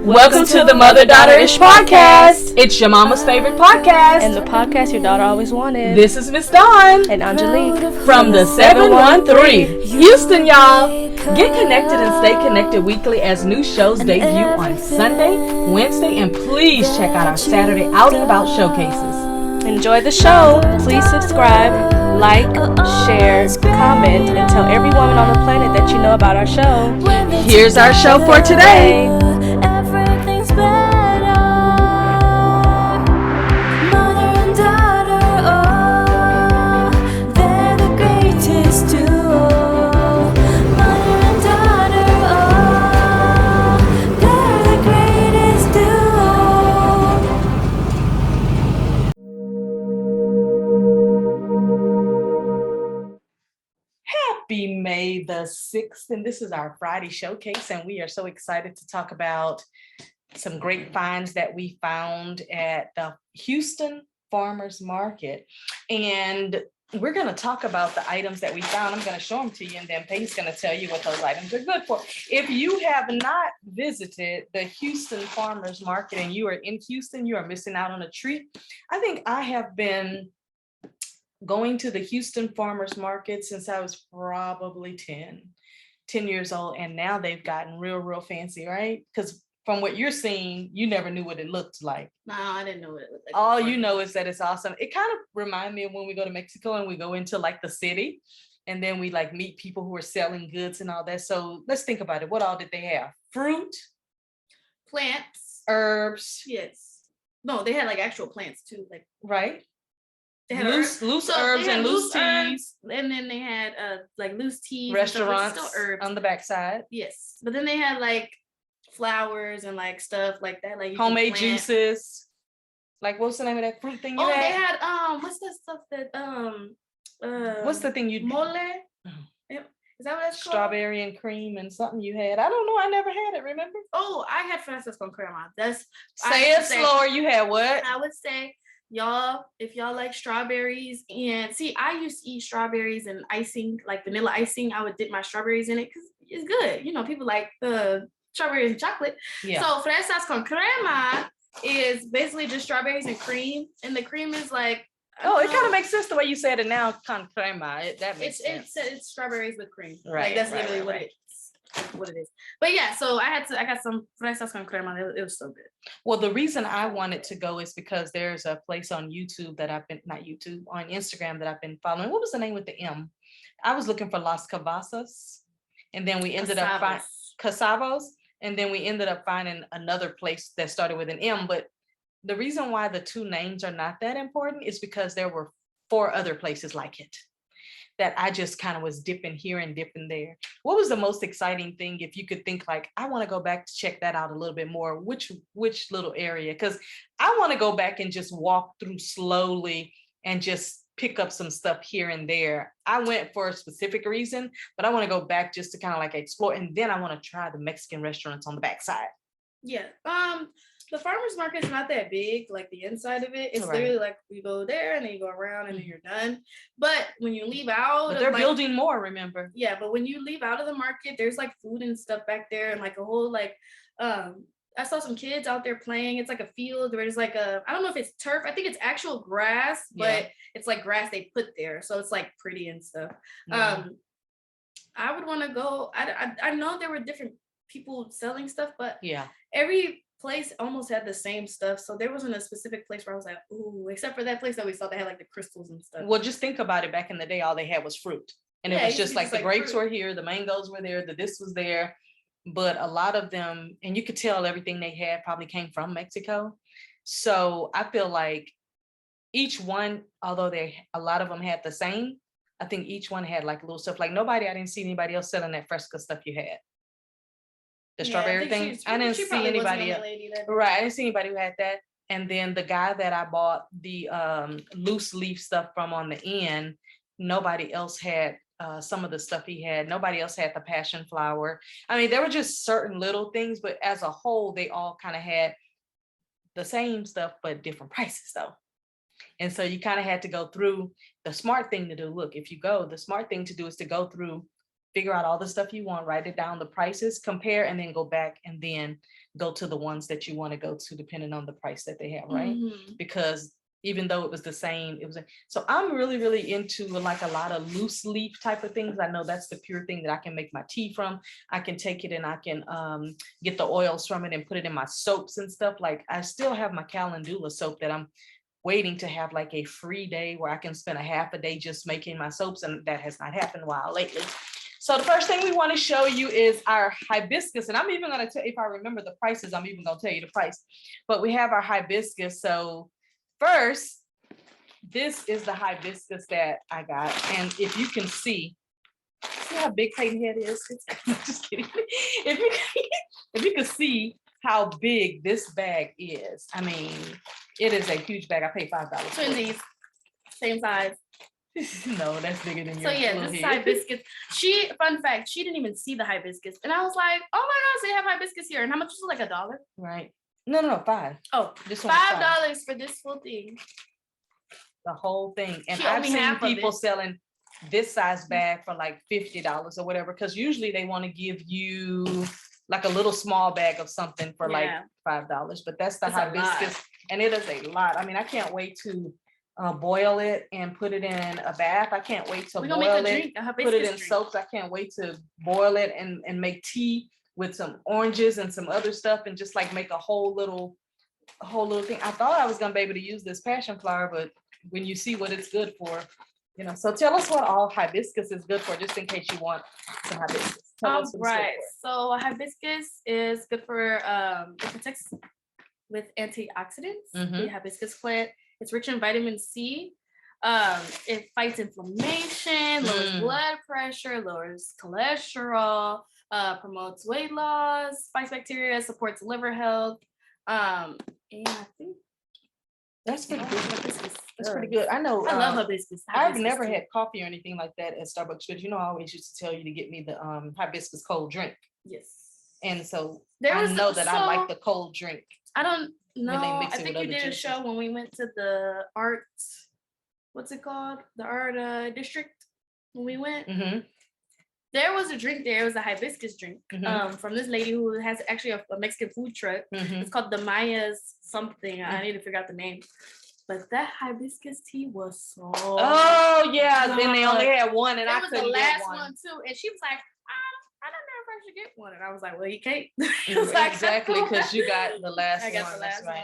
Welcome to the Mother Daughter-ish podcast. It's your mama's favorite podcast. And the podcast your daughter always wanted. This is Miss Dawn. And Aungelique. From the 713. Houston, y'all. Get connected and stay connected weekly as new shows debut on Sunday, Wednesday, and please check out our Saturday Out and About showcases. Enjoy the show. Please subscribe, like, share, comment, and tell every woman on the planet that you know about our show. Here's our show for today. Happy May the 6th, and this is our Friday showcase, and we are so excited to talk about some great finds that we found at the Houston Farmers Market. And we're going to talk about the items that we found. I'm going to show them to you, and then Paiton's going to tell you what those items are good for. If you have not visited the Houston Farmers Market and you are in Houston, you are missing out on a treat. I think I have been going to the Houston Farmers Market since I was probably 10 years old, and now they've gotten real fancy, right? Because from what you're seeing, you never knew what it looked like. No, I didn't know what it looked like. All you know is that it's awesome. It kind of reminds me of when we go to Mexico and we go into like the city, and then we like meet people who are selling goods and all that. So let's think about it. What all did they have? Fruit, plants, herbs. Yes. No, they had like actual plants too, like right. They had loose herbs and loose teas. And then they had like loose teas. Restaurants still herbs on the backside. Yes. But then they had like flowers and like stuff like that. Like homemade juices. Like what's the name of that fruit thing you had? They had what's that stuff that what's the thing you mole? Is that what that's called? Strawberry and cream and something you had. I don't know. I never had it, remember? Oh, I had fresas con crema. Say it slower. You had what? I would say y'all, if y'all like strawberries, and see, I used to eat strawberries and icing, like vanilla icing. I would dip my strawberries in it because it's good. You know, people like the strawberries and chocolate. Yeah. So fresas con crema is basically just strawberries and cream, and the cream is like. It kind of makes sense the way you said it now. Con crema, that makes sense. It's strawberries with cream. Right. Like, that's literally what it is. But yeah, so I got some fresas con crema. It was so good. Well, the reason I wanted to go is because there's a place on YouTube that on Instagram that I've been following. What was the name with the M? I was looking for Las Cavazas, and then we ended up finding Casavos, and then we ended up finding another place that started with an M. But the reason why the two names are not that important is because there were 4 other places like it that I just kind of was dipping here and dipping there. What was the most exciting thing, if you could think like, I want to go back to check that out a little bit more, which little area? Because I want to go back and just walk through slowly and just pick up some stuff here and there. I went for a specific reason, but I want to go back just to kind of like explore. And then I want to try the Mexican restaurants on the backside. Yeah. The farmer's market is not that big, like the inside of it. It's literally like you go there and then you go around and then you're done. But when you leave out, but they're building more, remember? Yeah, but when you leave out of the market, there's like food and stuff back there, and like a whole like I saw some kids out there playing. It's like a field where there's like I don't know if it's turf. I think it's actual grass, but it's like grass they put there, so it's like pretty and stuff. Yeah. I would want to go. I know there were different people selling stuff, but every place almost had the same stuff, so there wasn't a specific place where I was like, ooh, except for that place that we saw that had like the crystals and stuff. Well, just think about it. Back in the day, all they had was fruit, and it was just like the grapes were here, the mangoes were there, the this was there, but a lot of them, and you could tell everything they had probably came from Mexico. So I feel like each one, although a lot of them had the same, I think each one had like little stuff. Like I didn't see anybody else selling that Fresca stuff you had. The strawberry thing. I didn't see anybody else. Right. I didn't see anybody who had that. And then the guy that I bought the loose leaf stuff from on the end, nobody else had some of the stuff he had. Nobody else had the passion flower. I mean, there were just certain little things, but as a whole, they all kind of had the same stuff, but different prices though. And so you kind of had to go through. The smart thing to do, look, if you go, the smart thing to do is to go through, figure out all the stuff you want, write it down, the prices, compare, and then go back and then go to the ones that you want to go to, depending on the price that they have, right? Mm-hmm. Because even though it was the same, so I'm really, really into like a lot of loose leaf type of things. I know that's the pure thing that I can make my tea from. I can take it and I can get the oils from it and put it in my soaps and stuff. Like I still have my calendula soap that I'm waiting to have like a free day where I can spend a half a day just making my soaps, and that has not happened a while lately. So the first thing we want to show you is our hibiscus, and I'm even going to tell, if I remember the prices, I'm even going to tell you the price, but we have our hibiscus. So first, this is the hibiscus that I got, and if you can see how big Paiton head is, just kidding. If you can see how big this bag is, I mean, it is a huge bag. I paid $5. Twinsies, same size. No, that's bigger than your. So yeah, this is hibiscus. Fun fact, she didn't even see the hibiscus, and I was like, "Oh my gosh, they have hibiscus here!" And how much was it? Like $1? Right? No, $5. Oh, this $5 for this full thing. The whole thing, and I've seen people selling this size bag for like $50 or whatever, because usually they want to give you like a little small bag of something for like $5. But that's the hibiscus, and it is a lot. I mean, I can't wait to boil it and put it in a bath. I can't wait to boil it, put it in soaps. I can't wait to boil it and make tea with some oranges and some other stuff, and just like make a whole little thing. I thought I was gonna be able to use this passion flower, but when you see what it's good for, you know. So tell us what all hibiscus is good for, just in case you want some hibiscus. Right. So hibiscus is good for it protects with antioxidants. The hibiscus plant. It's rich in vitamin C. It fights inflammation, lowers blood pressure, lowers cholesterol, promotes weight loss, fights bacteria, supports liver health. And I think that's pretty good. That's pretty good. I know. I love hibiscus. I've never had coffee or anything like that at Starbucks, but you know, I always used to tell you to get me the hibiscus cold drink. Yes. And so I know that I like the cold drink. I don't know. I think you did a show when we went to the art. What's it called? The art district. When we went, there was a drink there. It was a hibiscus drink from this lady who has actually a Mexican food truck. It's called the Maya's something. I need to figure out the name. But that hibiscus tea was so. Oh yeah, then they only had one, and I couldn't get one. That was the last one too, and she was like, I don't know if I should get one, and I was like, well, you can't. Exactly, because you got the last one. I got the last one.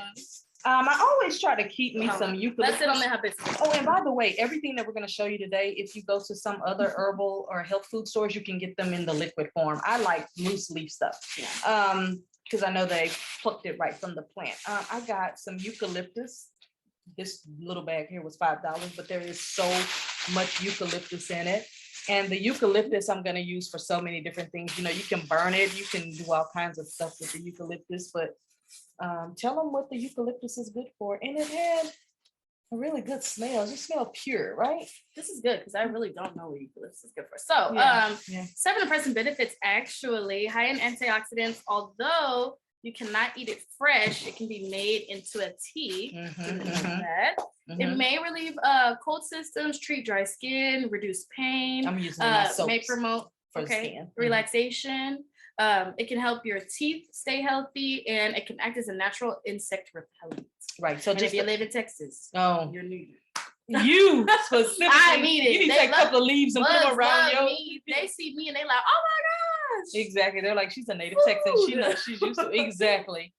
I always try to keep me some eucalyptus. Let's sit on the hibiscus. Oh, and by the way, everything that we're going to show you today, if you go to some other herbal or health food stores, you can get them in the liquid form. I like loose leaf stuff. Because I know they plucked it right from the plant. I got some eucalyptus. This little bag here was $5, but there is so much eucalyptus in it. And the eucalyptus I'm going to use for so many different things. You know, you can burn it. You can do all kinds of stuff with the eucalyptus, but tell them what the eucalyptus is good for. And it had a really good smell. It just smelled pure, right? This is good because I really don't know what eucalyptus is good for. So 7 impressive benefits, actually. High in antioxidants, although you cannot eat it fresh. It can be made into a tea. It may relieve cold systems, treat dry skin, reduce pain. I'm using my soaps may promote relaxation. It can help your teeth stay healthy, and it can act as a natural insect repellent. Right. So just if you live in Texas, you're new. You specifically, I need it. You need to take a couple of leaves and put them around you. They see me and they like, oh my gosh. Exactly. They're like, she's a native Texan. She knows she's used to. Exactly.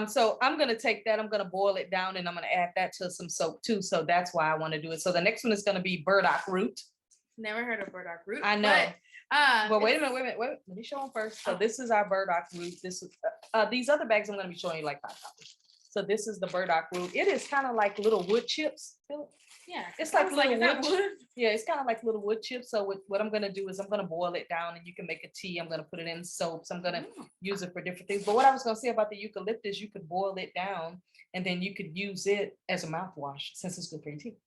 So I'm going to take that. I'm going to boil it down, and I'm going to add that to some soap too. So that's why I want to do it. So the next one is going to be burdock root. Never heard of burdock root. I know. Well, wait a minute. Let me show them first. So this is our burdock root. This is these other bags I'm going to be showing you like $5. So this is the burdock root. It is kind of like little wood chips. Yeah, it's like little wood. Yeah, it's kind of like little wood chips. So what I'm going to do is I'm going to boil it down, and you can make a tea. I'm going to put it in soaps. I'm going to use it for different things. But what I was going to say about the eucalyptus, you could boil it down, and then you could use it as a mouthwash since it's good for your teeth.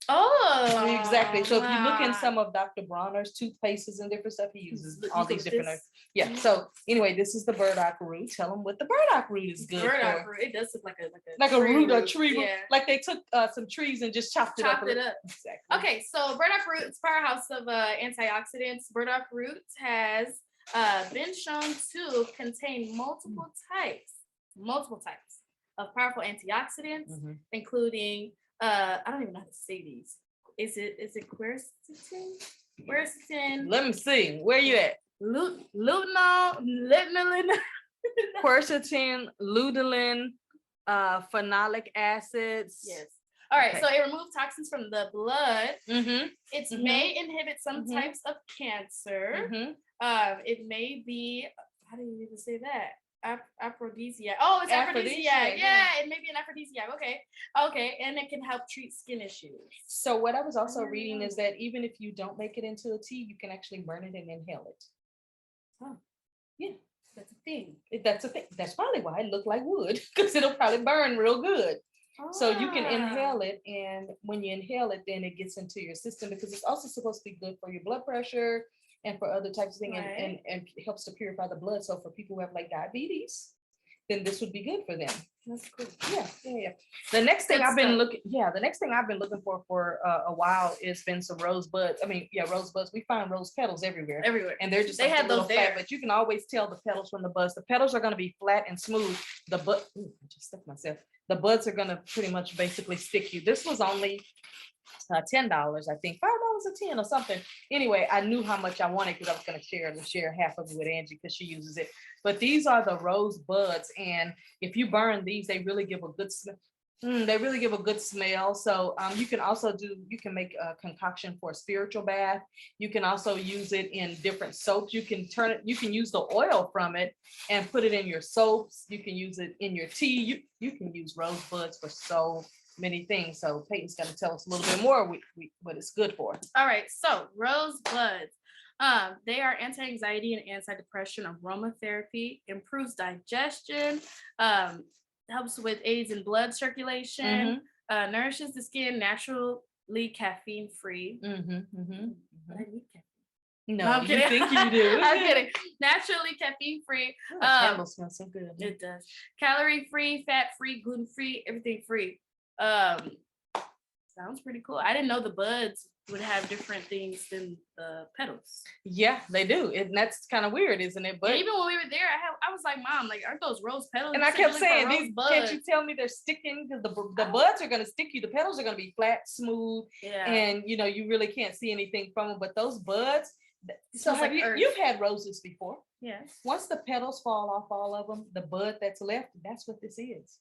Oh, exactly. So if you look in some of Dr. Bronner's toothpastes and different stuff, he uses all these different. Yeah. So anyway, this is the burdock root. Tell them what the burdock root is good for. Root. It does look like a root, a tree root. Like they took some trees and just chopped it up. Exactly. Okay, so burdock root is powerhouse of antioxidants. Burdock root has been shown to contain multiple types multiple types of powerful antioxidants, Mhm. including I don't even know how to say these. Is it quercetin? Quercetin, Let me see. Where you at? lutein, lignin. Quercetin, lutein, phenolic acids. Yes. All right. Okay. So it removes toxins from the blood. Mm-hmm. It Mhm. may inhibit some Mhm. types of cancer. Mm-hmm. It may be, how do you even say that? Aphrodisiac. Oh, it's aphrodisiac. Aphrodisiac, Yeah, it may be an aphrodisiac. Okay, and it can help treat skin issues. So what I was also reading is that even if you don't make it into a tea, you can actually burn it and inhale it. Oh, yeah, that's a thing. That's a thing. That's probably why it looked like wood, because it'll probably burn real good. So you can inhale it, and when you inhale it, then it gets into your system, because it's also supposed to be good for your blood pressure and for other types of things, Right. and helps to purify the blood. So for people who have like diabetes, then this would be good for them. That's cool. Yeah. The next thing I've been looking for a while is been some rosebuds. Rosebuds. We find rose petals everywhere, and they're just They like have a little those flat, there. but you can always tell the petals from the buds. The petals are going to be flat and smooth. The bud, I just stuck myself. The buds are going to pretty much basically stick you. This was only $10, I think, $5 a 10 or something. Anyway, I knew how much I wanted because I was going to share half of it with Angie because she uses it. But these are the rose buds, and if you burn these, they really give a good smell. They really give a good smell. So you can make a concoction for a spiritual bath. You can also use it in different soaps. You can use the oil from it and put it in your soaps. You can use it in your tea. You can use rosebuds for so many things. So Peyton's going to tell us a little bit more what it's good for. All right, so rosebuds. They are anti-anxiety and anti-depression, aromatherapy, improves digestion, helps with aids in blood circulation, nourishes the skin, naturally caffeine-free. But I need caffeine. No, I'm kidding. You think you do. I'm kidding. Naturally caffeine-free. Candle smells so good. It does. Calorie-free, fat-free, gluten-free, everything free. Sounds pretty cool. I didn't know the buds would have different things than the petals. Yeah, they do. And that's kind of weird, isn't it? But and even when we were there, I was like, Mom, like, aren't those rose petals? And I kept saying, can't you tell me they're sticking? Because the buds are going to stick you. The petals are going to be flat, smooth, and you really can't see anything from them. But those buds, so like you've had roses before. Yes. Once the petals fall off all of them, the bud that's left, that's what this is.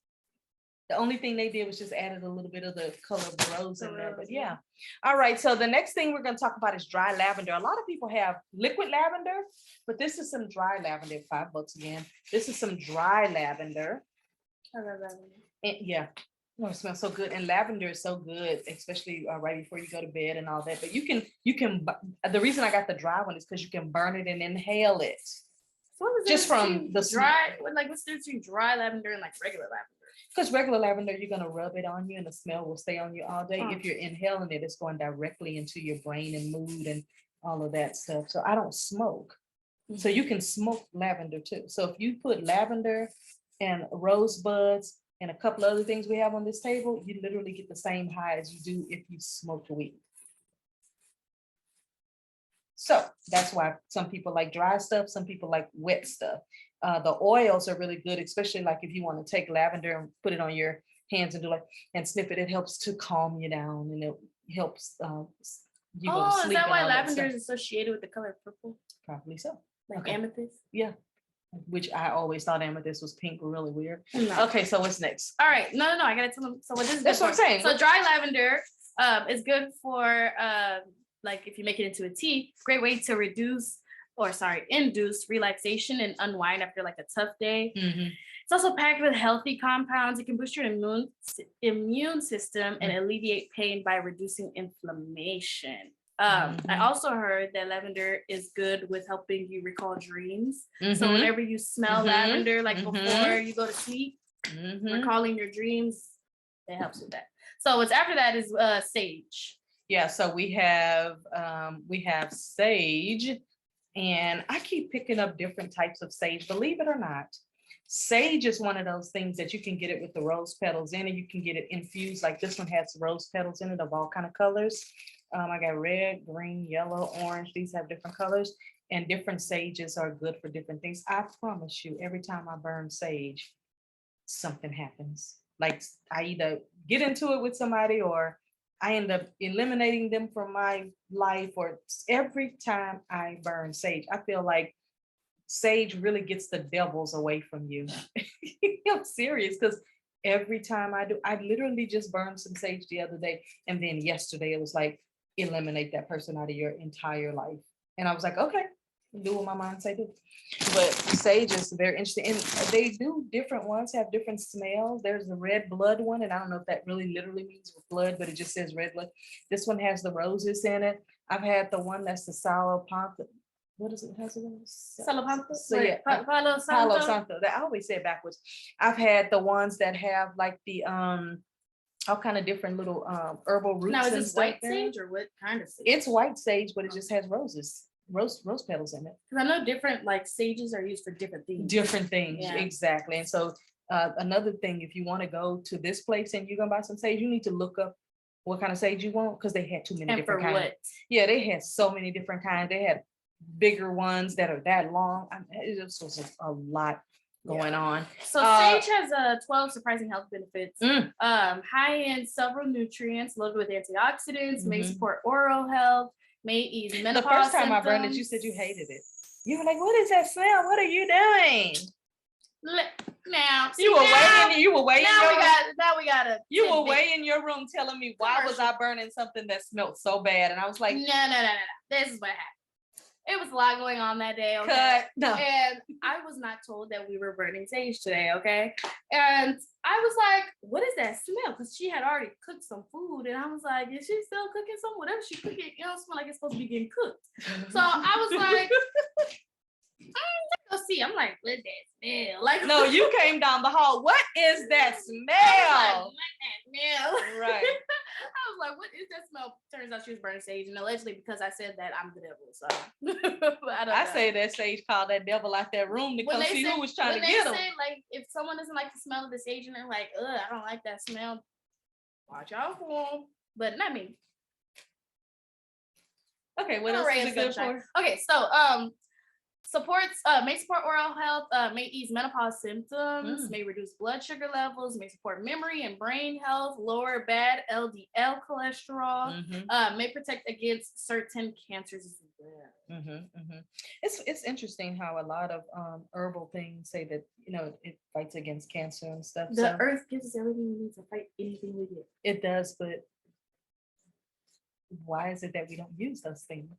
The only thing they did was just added a little bit of the color of the rose in there. But yeah. All right. So the next thing we're going to talk about is dry lavender. A lot of people have liquid lavender, but this is some dry lavender. $5 again. This is some dry lavender. I love lavender. And yeah. Oh, it smells so good. And lavender is so good, especially right before you go to bed and all that. But you can, the reason I got the dry one is because you can burn it and inhale it. So what is just from the dry, like what's the difference between dry lavender and like regular lavender? Because regular lavender, you're going to rub it on you and the smell will stay on you all day. If you're inhaling it, it's going directly into your brain and mood and all of that stuff. So I don't smoke. So you can smoke lavender too. So if you put lavender and rosebuds and a couple other things we have on this table, you literally get the same high as you do if you smoked weed. So that's why some people like dry stuff, some people like wet stuff. The oils are really good, especially like if you want to take lavender and put it on your hands and and sniff it. It helps to calm you down, and it helps you go to sleep. Is that why lavender is associated with the color purple? Probably so. Like amethyst? Yeah. Which I always thought amethyst was pink. Really weird. No. Okay, so what's next? All right. No. I gotta tell them. So what this is. That's what I'm saying. So dry lavender is good for like if you make it into a tea. Great way to induce relaxation and unwind after like a tough day. It's also packed with healthy compounds. It can boost your immune system and alleviate pain by reducing inflammation. I also heard that lavender is good with helping you recall dreams. So whenever you smell lavender, like before you go to sleep, recalling your dreams, it helps with that. So what's after that is sage. Yeah, so we have sage, and I keep picking up different types of sage, believe it or not. Sage is one of those things that you can get it with the rose petals in it. You can get it infused, like this one has rose petals in it of all kind of colors. I got red, green, yellow, orange. These have different colors, and different sages are good for different things. I promise you, every time I burn sage, something happens. Like I either get into it with somebody or I end up eliminating them from my life. Or every time I burn sage, I feel like sage really gets the devils away from you. I'm serious, because every time I do, I literally just burned some sage the other day. And then yesterday it was like, eliminate that person out of your entire life. And I was like, okay, do what my mind say do. But sage is very interesting. And they do different ones, have different smells. There's the red blood one, and I don't know if that really literally means blood, but it just says red blood. This one has the roses in it. I've had the one that's the Salo Panta. What is it? Salapanto? So yeah, Palo Palo Santo? Santo. I always say it backwards. I've had the ones that have like the all kind of different little herbal roots. Now, is and this stuff white there. sage or what kind of sage? It's white sage, but it just has rose petals in it. Because I know different like sages are used for different things. Different things, Yeah. exactly. And so another thing, if you want to go to this place and you're gonna buy some sage, you need to look up what kind of sage you want, because they had too many And for different kinds. what? Yeah, they had so many different kinds. They had bigger ones that are that long. It just was a lot going on. So sage has 12 surprising health benefits. Mm. High in several nutrients, loaded with antioxidants, may Mhm. support oral health, may ease menopause. The first time I burned it, symptoms. you said you hated it. You were like, "What is that smell? What are you doing?" Now, see, You were now, waiting. You were waiting. now we got a You were tidbit. way in your room telling me why was I burning something that smelled so bad, and I was like, No. This is what happened. It was a lot going on that day. Okay? "Cut." No. And I was not told that we were burning sage today, okay? And I was like, what is that smell? Because she had already cooked some food. And I was like, is she still cooking some? Whatever she cooking, it don't smell like it's supposed to be getting cooked. So I was like, go see. I'm like, what's that smell? Like, No, you came down the hall. What is that I was smell? like, what that smell? Right. I was like, what is that smell? Turns out she was burning sage. And allegedly, because I said that, I'm the devil. So but I don't I know. say that sage called that devil out that room to When come they see say- who was trying when to they get him. say, like, if someone doesn't like the smell of the sage and they're like, ugh, I don't like that smell, watch out for them. But not me. Okay, what Don't else is raise it good sunshine. for? Okay, so may support oral health, may ease menopause symptoms, may reduce blood sugar levels, may support memory and brain health, lower bad LDL cholesterol, may protect against certain cancers as well. It's interesting how a lot of herbal things say that, you know, it fights against cancer and stuff. The So earth gives us everything we need to fight anything we get. it does, but why is it that we don't use those things?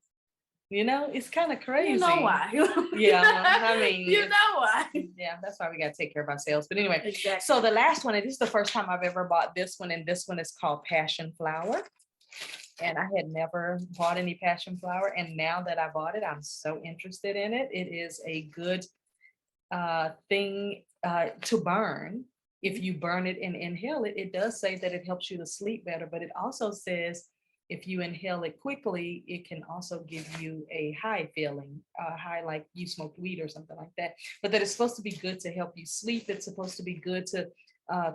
You know, it's kind of crazy. You know why. Yeah, I mean, you know why. Yeah, that's why we got to take care of ourselves. But anyway, Exactly. so the last one, and this is the first time I've ever bought this one, and this one is called passion flower. And I had never bought any passion flower, and now that I bought it, I'm so interested in it. It is a good thing to burn. If you burn it and inhale it, it does say that it helps you to sleep better, but it also says if you inhale it quickly, it can also give you a high feeling, high like you smoked weed or something like that. But that it's supposed to be good to help you sleep. It's supposed to be good to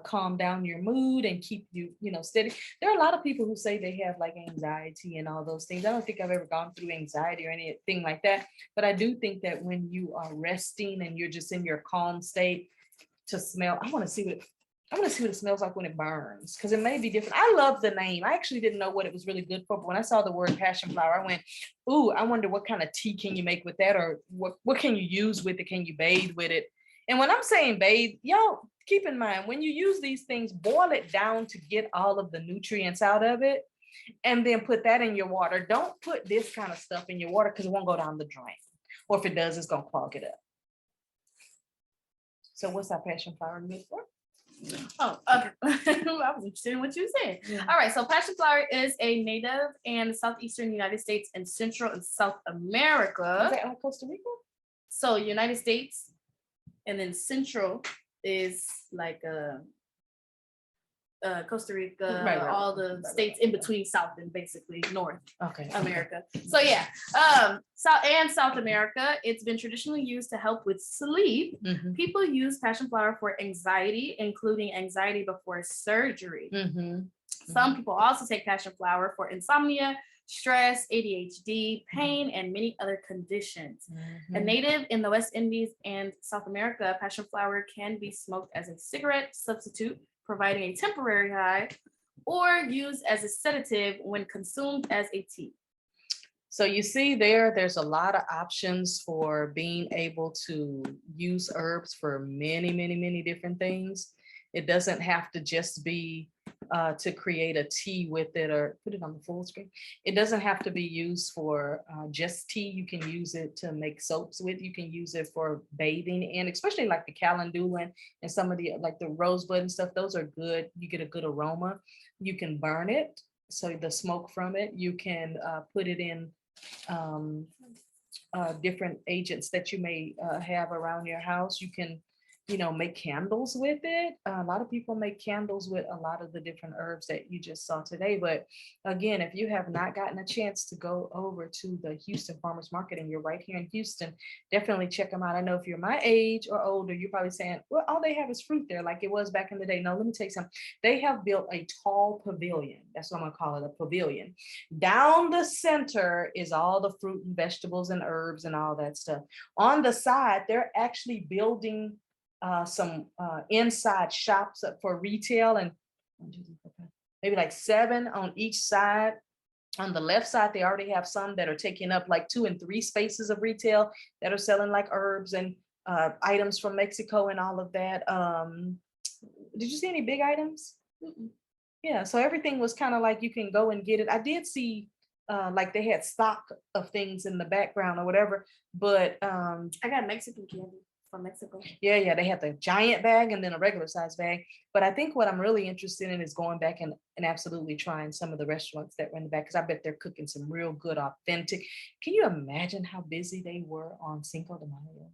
calm down your mood and keep you, steady. There are a lot of people who say they have like anxiety and all those things. I don't think I've ever gone through anxiety or anything like that. But I do think that when you are resting and you're just in your calm state, to smell, I want to see what it smells like when it burns, because it may be different. I love the name. I actually didn't know what it was really good for, but when I saw the word passion flower, I went, ooh, I wonder what kind of tea can you make with that, or what can you use with it? Can you bathe with it? And when I'm saying bathe, y'all keep in mind, when you use these things, boil it down to get all of the nutrients out of it, and then put that in your water. Don't put this kind of stuff in your water because it won't go down the drain. Or if it does, it's going to clog it up. So what's our passion flower good for? Oh, okay. I was interested in what you said. Yeah. All right, so passion flower is a native in southeastern United States and Central and South America. Is that on Costa Rica? So United States, and then Central is like Costa Rica, Right, all the states in between South and basically North Okay. America. So yeah, South America, it's been traditionally used to help with sleep. Mm-hmm. People use passion flower for anxiety, including anxiety before surgery. Mm-hmm. Some people also take passion flower for insomnia, stress, ADHD, pain, and many other conditions. A native in the West Indies and South America, passion flower can be smoked as a cigarette substitute, providing a temporary high, or used as a sedative when consumed as a tea. So you see there's a lot of options for being able to use herbs for many, many, many different things. It doesn't have to just be to create a tea with it or put it on the full screen. It doesn't have to be used for just tea. You can use it to make soaps with. You can use it for bathing, and especially like the calendula and some of the like the rosebud and stuff. Those are good. You get a good aroma. You can burn it, so the smoke from it. You can put it in different agents that you may have around your house. You can, make candles with it. A lot of people make candles with a lot of the different herbs that you just saw today. But again, if you have not gotten a chance to go over to the Houston Farmers Market and you're right here in Houston, definitely check them out. I know if you're my age or older, you're probably saying, well, all they have is fruit there like it was back in the day. No, let me tell you something. They have built a tall pavilion. That's what I'm gonna call it, a pavilion. Down the center is all the fruit and vegetables and herbs and all that stuff. On the side, they're actually building some inside shops for retail, and maybe like 7 on each side. On the left side, they already have some that are taking up like 2 and 3 spaces of retail that are selling like herbs and items from Mexico and all of that. Did you see any big items? Yeah, so everything was kind of like you can go and get it. I did see like they had stock of things in the background or whatever, but I got Mexican candy from Mexico. Yeah, they had the giant bag and then a regular size bag. But I think what I'm really interested in is going back and absolutely trying some of the restaurants that were in the back, because I bet they're cooking some real good, authentic. Can you imagine how busy they were on Cinco de Mayo?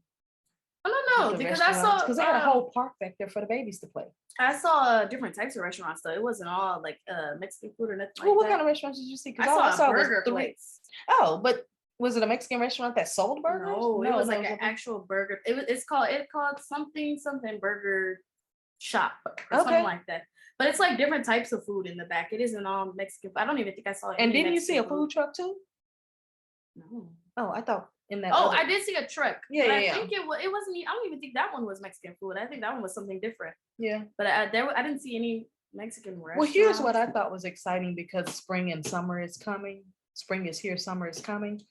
I don't know, because I saw, because they had a whole park back there for the babies to play. I saw different types of restaurants, though. It wasn't all like Mexican food or nothing. Well, what kind of restaurants did you see? Because I saw a burger place. Oh, but was it a Mexican restaurant that sold burgers? No, it was like an actual burger. It's called something burger shop or something like that. But it's like different types of food in the back. It isn't all Mexican. I don't even think I saw it. And didn't you see a food truck too? No. Oh, I thought in that. Oh, I did see a truck. Yeah, I think it wasn't. I don't even think that one was Mexican food. I think that one was something different. Yeah. But I didn't see any Mexican restaurants. Well, here's what I thought was exciting, because spring and summer is coming. Spring is here, summer is coming.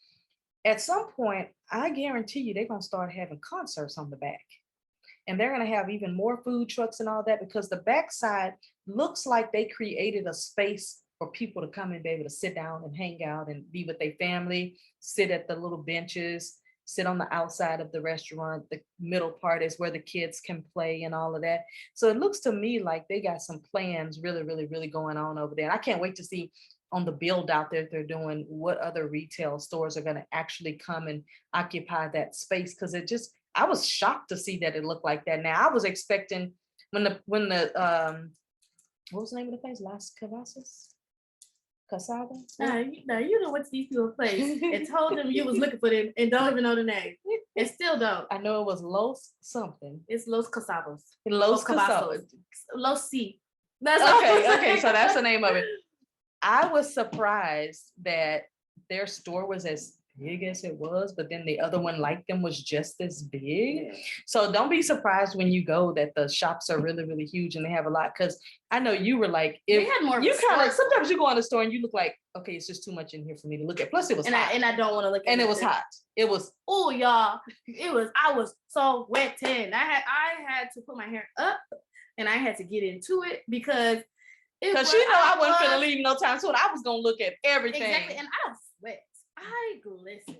At some point, I guarantee you they're going to start having concerts on the back. And they're going to have even more food trucks and all that, because the backside looks like they created a space for people to come and be able to sit down and hang out and be with their family, sit at the little benches, sit on the outside of the restaurant. The middle part is where the kids can play and all of that. So it looks to me like they got some plans really, really, really going on over there. And I can't wait to see on the build out there they're doing what other retail stores are going to actually come and occupy that space, because I was shocked to see that it looked like that. Now I was expecting when the what was the name of the place? Las Casas? Casada? Now you know what's these people place and told them you was looking for them and don't even know the name. And still don't. I know it was Los something. It's Los Casados. Los Casados. Los C. That's okay. So that's the name of it. I was surprised that their store was as big as it was, but then the other one like them was just as big. Yeah. So don't be surprised when you go that the shops are really, really huge and they have a lot. Because I know you were like, they had more. You kind of sometimes you go in the store and you look like, okay, it's just too much in here for me to look at. Plus, it was hot. I don't want to look at. And it was hot. It was. Oh, y'all! I was so wet. I had to put my hair up, and I had to get into it because I wasn't gonna leave no time soon. I was gonna look at everything. Exactly, and I sweat. I glisten.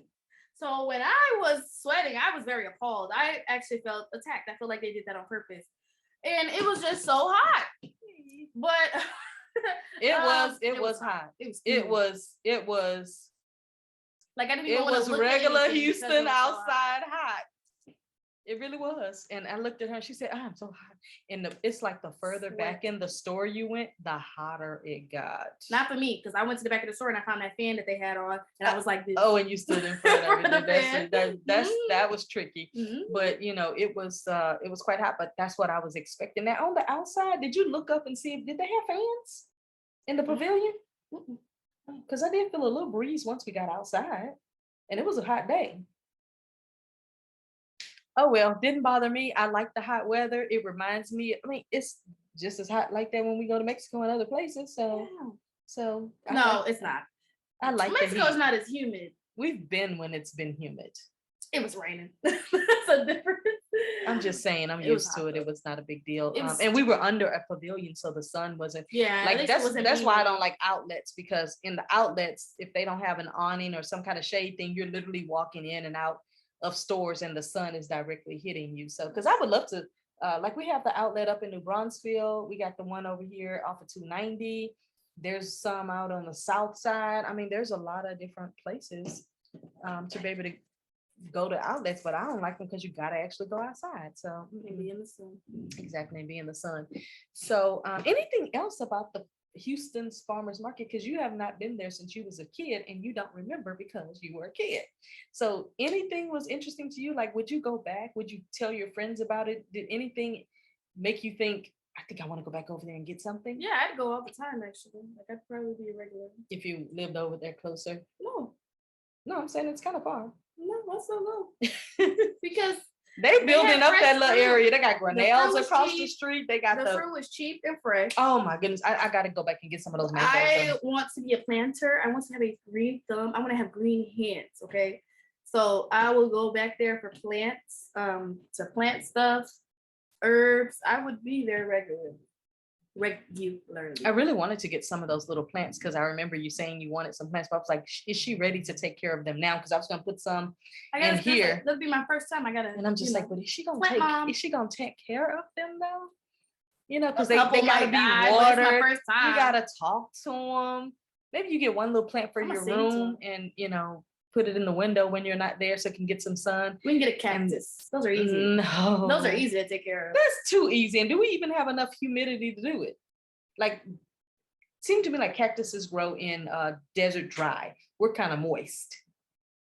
So when I was sweating, I was very appalled. I actually felt attacked. I feel like they did that on purpose. And it was just so hot. But it was hot. It was like I didn't even want to look regular at Houston outside hot. It really was. And I looked at her and she said, I'm so hot. And it's like the further back in the store you went, the hotter it got. Not for me, because I went to the back of the store and I found that fan that they had on and I was like this. Oh, and you stood in front of everything. That was tricky. Mm-hmm. But it was quite hot, but that's what I was expecting. Now on the outside, did you look up and see, did they have fans in the pavilion? Because I did feel a little breeze once we got outside, and it was a hot day. Oh well, didn't bother me. I like the hot weather. It reminds me, I mean, it's just as hot like that when we go to Mexico and other places. So, no, it's not. I like Mexico is not as humid. We've been when it's been humid. It was raining. That's a difference. I'm just saying, I'm used to it. It was not a big deal. And we were under a pavilion, so the sun wasn't. Yeah, like that's why I don't like outlets, because in the outlets, if they don't have an awning or some kind of shade thing, you're literally walking in and out of stores, and the sun is directly hitting you. So, because I would love to, like we have the outlet up in New Brunswick. We got the one over here off of 290. There's some out on the south side. I mean, there's a lot of different places to be able to go to outlets, but I don't like them because you got to actually go outside. So be in the sun. Exactly, and be in the sun. So anything else about the Houston's farmers market, because you have not been there since you was a kid and you don't remember because you were a kid. So anything was interesting to you? Like, would you go back? Would you tell your friends about it? Did anything make you think, I think I want to go back over there and get something? Yeah, I'd go all the time actually. Like, I'd probably be a regular. If you lived over there closer? No, I'm saying it's kind of far. No, that's so low. Because they building up that little fruit. area. They got granales across cheap. the street. They got the fruit was cheap and fresh. Oh my goodness. I got to go back and get some of those mangoes. I want to be a planter. I want to have a green thumb. I want to have green hands. Okay. So I will go back there for plants, to plant stuff, herbs. I would be there regularly. I really wanted to get some of those little plants because I remember you saying you wanted some plants, but I was like, is she ready to take care of them now? Because I was gonna put some in here. That'll be my first time. And I'm just like, but is she gonna take care of them though? You know, because they gotta be watered. You gotta talk to them. Maybe you get one little plant for your room and put it in the window when you're not there so it can get some sun. We can get a cactus. Those are easy. No. Those are easy to take care of. That's too easy. And do we even have enough humidity to do it? Like, seem to me like cactuses grow in desert dry. We're kind of moist.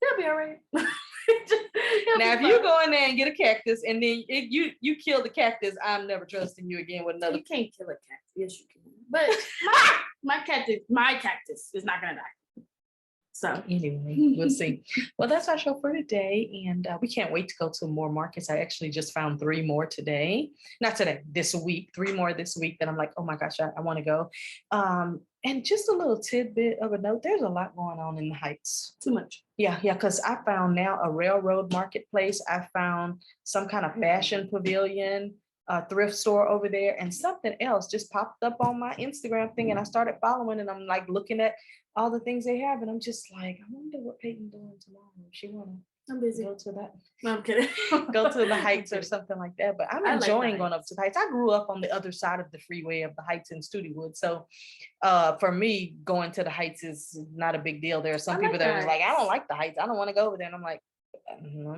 They'll be all right. Now, if you go in there and get a cactus and then you kill the cactus, I'm never trusting you again with another. You can't kill a cactus. Yes, you can. But my cactus is not gonna die. So anyway, we'll see. Well, that's our show for today. And we can't wait to go to more markets. I actually just found 3 more today. Not today, this week. 3 more this week that I'm like, oh my gosh, I want to go. And just a little tidbit of a note, there's a lot going on in the Heights. Too much. Yeah, because I found now a railroad marketplace. I found some kind of fashion pavilion, thrift store over there, and something else just popped up on my Instagram thing. And I started following, and I'm like looking at all the things they have, and I'm just like, I wonder what Paiton doing tomorrow. If she wanna go to that. No, I'm kidding. Go to the Heights or something like that. But I'm enjoying going up to the Heights. I grew up on the other side of the freeway of the Heights in Studewood. So for me, going to the Heights is not a big deal. There are some people that are like, I don't like the Heights. I don't want to go over there. And I'm like,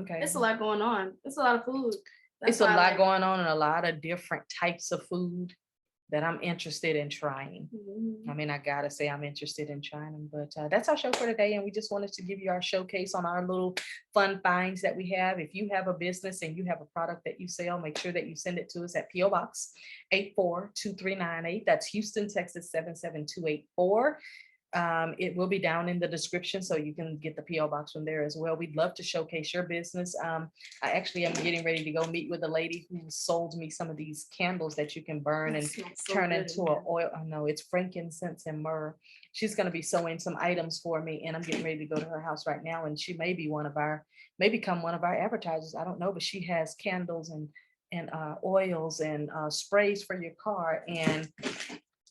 okay. It's a lot going on. It's a lot of food. It's a lot going on, and a lot of different types of food that I'm interested in trying. I mean, I gotta say I'm interested in trying them, but that's our show for today. And we just wanted to give you our showcase on our little fun finds that we have. If you have a business and you have a product that you sell, make sure that you send it to us at P.O. Box 842398. That's Houston, Texas 77284. It will be down in the description, so you can get the P.O. box from there as well. We'd love to showcase your business. I actually am getting ready to go meet with a lady who sold me some of these candles that you can burn and turn into an oil. I know it's frankincense and myrrh. She's going to be sewing some items for me, and I'm getting ready to go to her house right now, and she may be become one of our advertisers. I don't know, but she has candles and oils and sprays for your car, and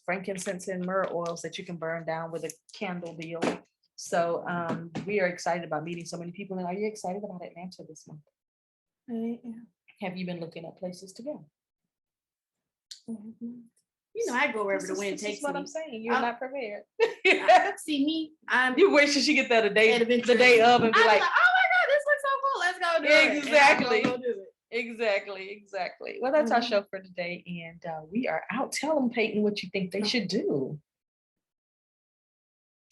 frankincense and myrrh oils that you can burn down with a candle deal. So we are excited about meeting so many people. And are you excited about Atlanta this month? Have you been looking at places to go? I go wherever the wind takes me. What I'm saying. You're not prepared. See me. You wait till she get there the day of and be like, oh my God, this looks so cool. Let's go do it. Exactly. Go do it. Exactly. Well, that's our show for today, and we are out. Tell them, Paiton, what you think they should do.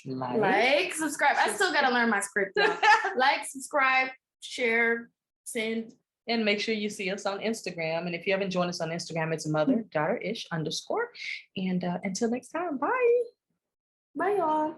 Like, subscribe. I still gotta learn my script now. Like, subscribe, share, send, and make sure you see us on Instagram. And if you haven't joined us on Instagram, it's mother.ish_. And until next time, bye. Bye, y'all.